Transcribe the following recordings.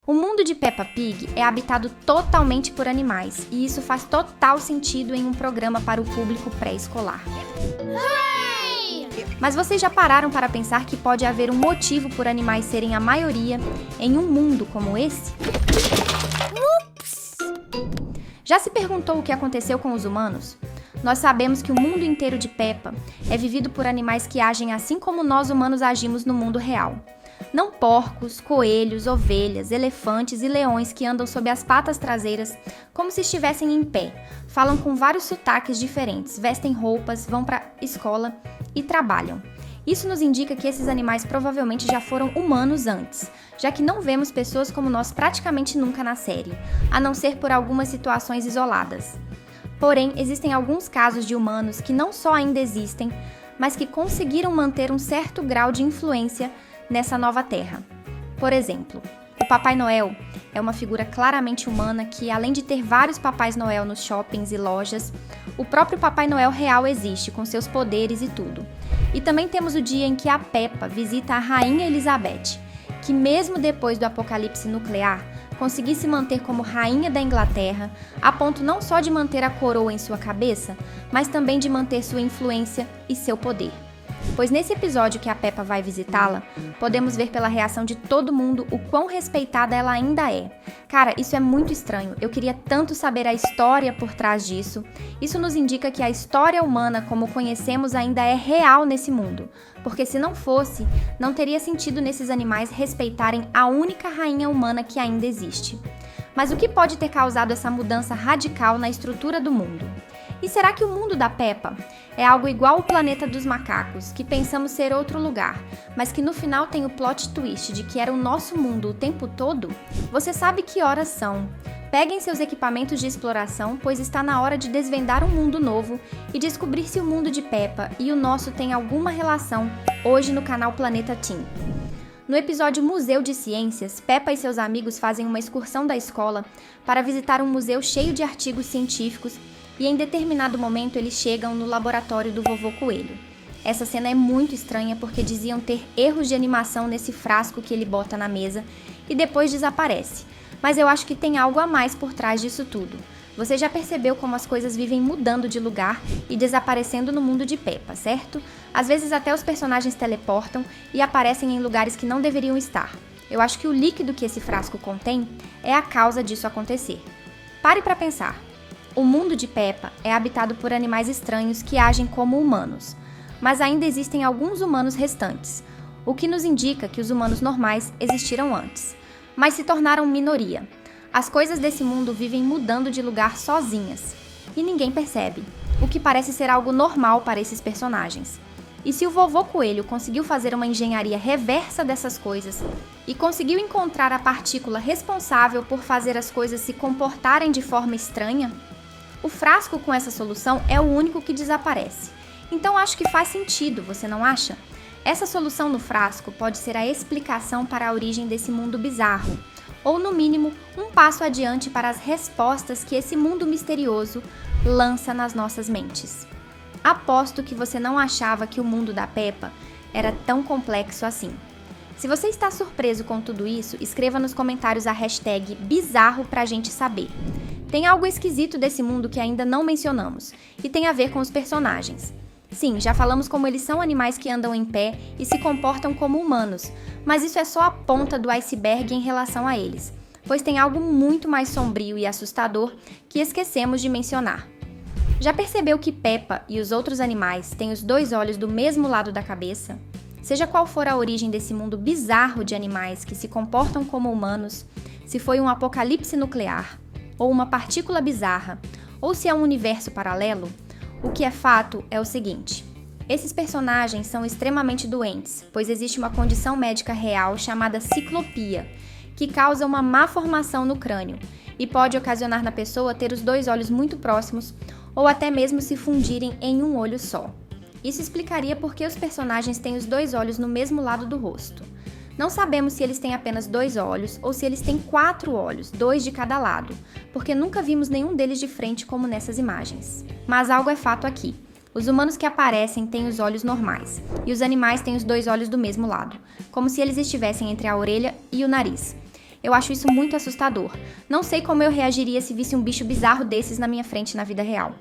O mundo de Peppa Pig é habitado totalmente por animais, e isso faz total sentido em um programa para o público pré-escolar. Mas vocês já pararam para pensar que pode haver um motivo por animais serem a maioria em um mundo como esse? Ups! Já se perguntou o que aconteceu com os humanos? Nós sabemos que o mundo inteiro de Peppa é vivido por animais que agem assim como nós humanos agimos no mundo real. Não porcos, coelhos, ovelhas, elefantes e leões que andam sob as patas traseiras como se estivessem em pé, falam com vários sotaques diferentes, vestem roupas, vão para a escola e trabalham. Isso nos indica que esses animais provavelmente já foram humanos antes, já que não vemos pessoas como nós praticamente nunca na série, a não ser por algumas situações isoladas. Porém, existem alguns casos de humanos que não só ainda existem, mas que conseguiram manter um certo grau de influência nessa nova terra. Por exemplo, o Papai Noel é uma figura claramente humana que, além de ter vários Papais Noel nos shoppings e lojas, o próprio Papai Noel real existe, com seus poderes e tudo. E também temos o dia em que a Peppa visita a Rainha Elizabeth, que mesmo depois do apocalipse nuclear, conseguiu se manter como Rainha da Inglaterra, a ponto não só de manter a coroa em sua cabeça, mas também de manter sua influência e seu poder. Pois nesse episódio que a Peppa vai visitá-la, podemos ver pela reação de todo mundo o quão respeitada ela ainda é. Cara, isso é muito estranho, eu queria tanto saber a história por trás disso. Isso nos indica que a história humana como conhecemos ainda é real nesse mundo, porque se não fosse, não teria sentido nesses animais respeitarem a única rainha humana que ainda existe. Mas o que pode ter causado essa mudança radical na estrutura do mundo? E será que o mundo da Peppa é algo igual ao planeta dos macacos, que pensamos ser outro lugar, mas que no final tem o plot twist de que era o nosso mundo o tempo todo? Você sabe que horas são. Peguem seus equipamentos de exploração, pois está na hora de desvendar um mundo novo e descobrir se o mundo de Peppa e o nosso tem alguma relação hoje no canal Planeta Teen. No episódio Museu de Ciências, Peppa e seus amigos fazem uma excursão da escola para visitar um museu cheio de artigos científicos e em determinado momento eles chegam no laboratório do Vovô Coelho. Essa cena é muito estranha porque diziam ter erros de animação nesse frasco que ele bota na mesa e depois desaparece. Mas eu acho que tem algo a mais por trás disso tudo. Você já percebeu como as coisas vivem mudando de lugar e desaparecendo no mundo de Peppa, certo? Às vezes até os personagens teleportam e aparecem em lugares que não deveriam estar. Eu acho que o líquido que esse frasco contém é a causa disso acontecer. Pare para pensar. O mundo de Peppa é habitado por animais estranhos que agem como humanos, mas ainda existem alguns humanos restantes, o que nos indica que os humanos normais existiram antes, mas se tornaram minoria. As coisas desse mundo vivem mudando de lugar sozinhas, e ninguém percebe, o que parece ser algo normal para esses personagens. E se o Vovô Coelho conseguiu fazer uma engenharia reversa dessas coisas e conseguiu encontrar a partícula responsável por fazer as coisas se comportarem de forma estranha, o frasco com essa solução é o único que desaparece. Então acho que faz sentido, você não acha? Essa solução no frasco pode ser a explicação para a origem desse mundo bizarro, ou no mínimo, um passo adiante para as respostas que esse mundo misterioso lança nas nossas mentes. Aposto que você não achava que o mundo da Peppa era tão complexo assim. Se você está surpreso com tudo isso, escreva nos comentários a hashtag bizarro pra gente saber. Tem algo esquisito desse mundo que ainda não mencionamos, e tem a ver com os personagens. Sim, já falamos como eles são animais que andam em pé e se comportam como humanos, mas isso é só a ponta do iceberg em relação a eles, pois tem algo muito mais sombrio e assustador que esquecemos de mencionar. Já percebeu que Peppa e os outros animais têm os dois olhos do mesmo lado da cabeça? Seja qual for a origem desse mundo bizarro de animais que se comportam como humanos, se foi um apocalipse nuclear, ou uma partícula bizarra, ou se é um universo paralelo, o que é fato é o seguinte: esses personagens são extremamente doentes, pois existe uma condição médica real chamada ciclopia, que causa uma má formação no crânio e pode ocasionar na pessoa ter os dois olhos muito próximos ou até mesmo se fundirem em um olho só. Isso explicaria por que os personagens têm os dois olhos no mesmo lado do rosto. Não sabemos se eles têm apenas 2 olhos ou se eles têm 4 olhos, 2 de cada lado, porque nunca vimos nenhum deles de frente como nessas imagens. Mas algo é fato aqui. Os humanos que aparecem têm os olhos normais, e os animais têm os 2 olhos do mesmo lado, como se eles estivessem entre a orelha e o nariz. Eu acho isso muito assustador. Não sei como eu reagiria se visse um bicho bizarro desses na minha frente na vida real.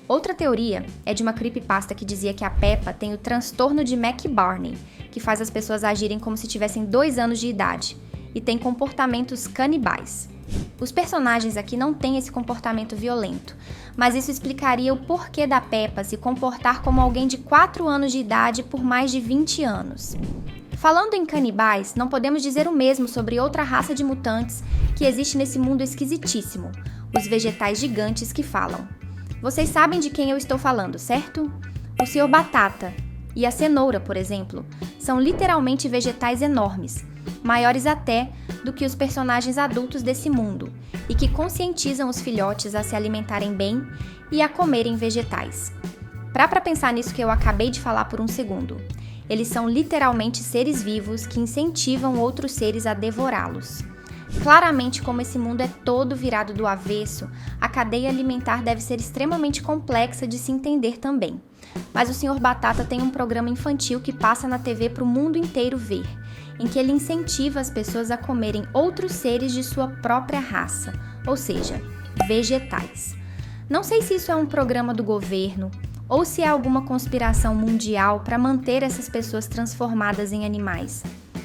Outra teoria é de uma creepypasta que dizia que a Peppa tem o transtorno de McBarney, que faz as pessoas agirem como se tivessem 2 anos de idade, e tem comportamentos canibais. Os personagens aqui não têm esse comportamento violento, mas isso explicaria o porquê da Peppa se comportar como alguém de 4 anos de idade por mais de 20 anos. Falando em canibais, não podemos dizer o mesmo sobre outra raça de mutantes que existe nesse mundo esquisitíssimo, os vegetais gigantes que falam. Vocês sabem de quem eu estou falando, certo? O Sr. Batata e a cenoura, por exemplo, são literalmente vegetais enormes, maiores até do que os personagens adultos desse mundo, e que conscientizam os filhotes a se alimentarem bem e a comerem vegetais. Para pensar nisso que eu acabei de falar por um segundo. Eles são literalmente seres vivos que incentivam outros seres a devorá-los. Claramente, como esse mundo é todo virado do avesso, a cadeia alimentar deve ser extremamente complexa de se entender também. Mas o Sr. Batata tem um programa infantil que passa na TV para o mundo inteiro ver, em que ele incentiva as pessoas a comerem outros seres de sua própria raça, ou seja, vegetais. Não sei se isso é um programa do governo, ou se é alguma conspiração mundial para manter essas pessoas transformadas em animais.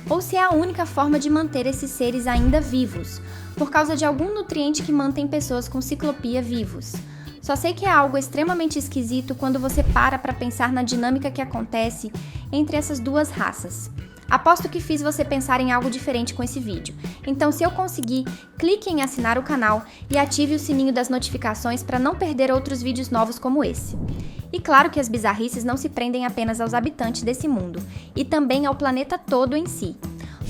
Ou se é a única forma de manter esses seres ainda vivos, por causa de algum nutriente que mantém pessoas com ciclopia vivos. Só sei que é algo extremamente esquisito quando você para pensar na dinâmica que acontece entre essas duas raças. Aposto que fiz você pensar em algo diferente com esse vídeo. Então, se eu conseguir, clique em assinar o canal e ative o sininho das notificações para não perder outros vídeos novos como esse. E claro que as bizarrices não se prendem apenas aos habitantes desse mundo, e também ao planeta todo em si.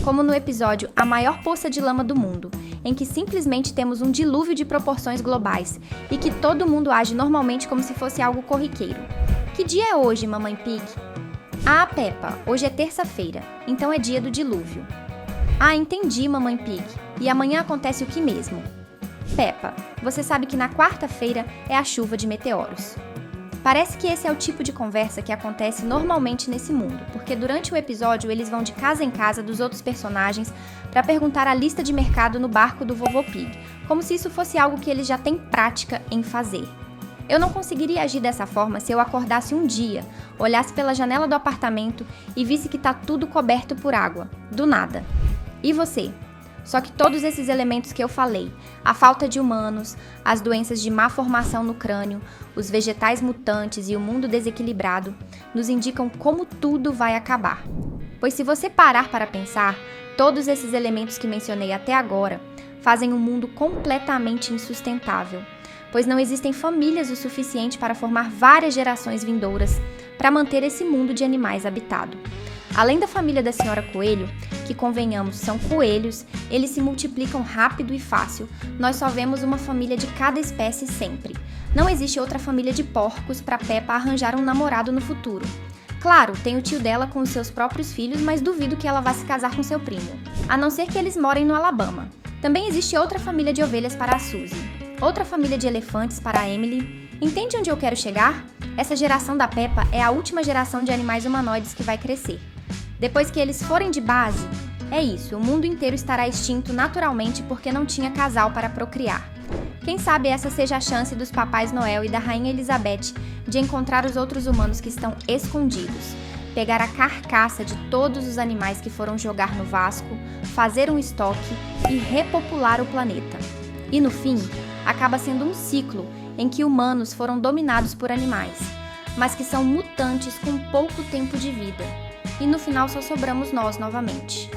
Como no episódio A Maior Poça de Lama do Mundo, em que simplesmente temos um dilúvio de proporções globais e que todo mundo age normalmente como se fosse algo corriqueiro. Que dia é hoje, Mamãe Pig? Ah, Peppa, hoje é terça-feira, então é dia do dilúvio. Ah, entendi, Mamãe Pig. E amanhã acontece o que mesmo? Peppa, você sabe que na quarta-feira é a chuva de meteoros. Parece que esse é o tipo de conversa que acontece normalmente nesse mundo, porque durante o episódio eles vão de casa em casa dos outros personagens para perguntar a lista de mercado no barco do Vovô Pig, como se isso fosse algo que eles já têm prática em fazer. Eu não conseguiria agir dessa forma se eu acordasse um dia, olhasse pela janela do apartamento e visse que tá tudo coberto por água, do nada. E você? Só que todos esses elementos que eu falei, a falta de humanos, as doenças de má formação no crânio, os vegetais mutantes e o mundo desequilibrado, nos indicam como tudo vai acabar. Pois se você parar para pensar, todos esses elementos que mencionei até agora fazem um mundo completamente insustentável, pois não existem famílias o suficiente para formar várias gerações vindouras para manter esse mundo de animais habitado. Além da família da Senhora Coelho, que convenhamos são coelhos, eles se multiplicam rápido e fácil, nós só vemos uma família de cada espécie sempre. Não existe outra família de porcos para Peppa arranjar um namorado no futuro. Claro, tem o tio dela com os seus próprios filhos, mas duvido que ela vá se casar com seu primo, a não ser que eles morem no Alabama. Também existe outra família de ovelhas para a Suzy, outra família de elefantes para a Emily. Entende onde eu quero chegar? Essa geração da Peppa é a última geração de animais humanoides que vai crescer. Depois que eles forem de base, é isso, o mundo inteiro estará extinto naturalmente porque não tinha casal para procriar. Quem sabe essa seja a chance dos Papais Noel e da Rainha Elizabeth de encontrar os outros humanos que estão escondidos, pegar a carcaça de todos os animais que foram jogar no vasco, fazer um estoque e repopular o planeta. E no fim, acaba sendo um ciclo em que humanos foram dominados por animais, mas que são mutantes com pouco tempo de vida. E no final só sobramos nós novamente.